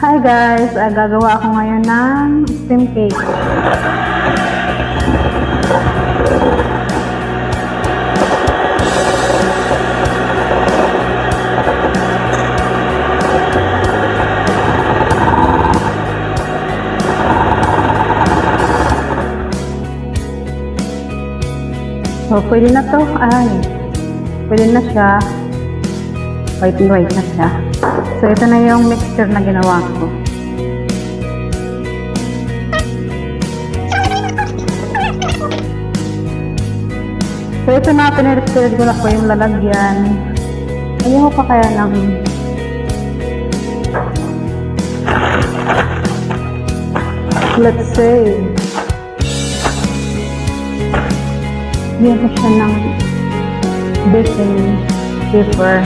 Hi guys! Gagawa ako ngayon ng steam cake. So, pwede na to. Pwede na siya. White na siya. So, ito na yung mixture na ginawa ko. So, ito na, pinirit-pirit ko na po yung lalagyan. Ayaw ko pa kaya ng let's say bigyan ko siya ng baking paper.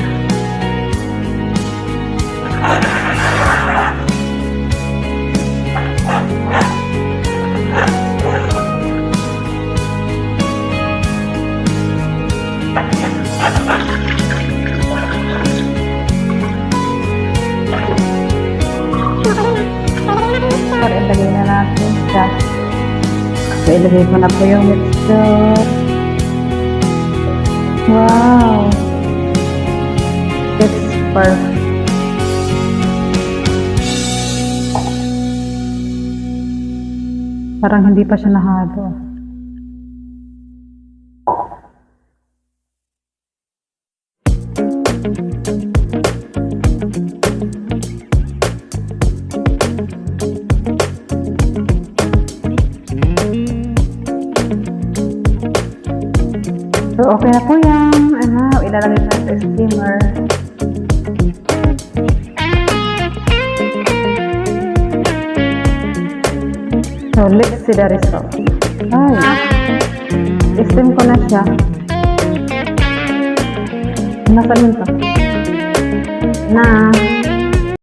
Para ilagay na natin siya. So, ilagay ko na po yung mixture. Wow! It's perfect. Parang hindi pa siya nahalo. So, okay na po yan. Ilalagay na sa steamer. So, let's see the result. I-steam ko na siya. Nasaan yun to? Na.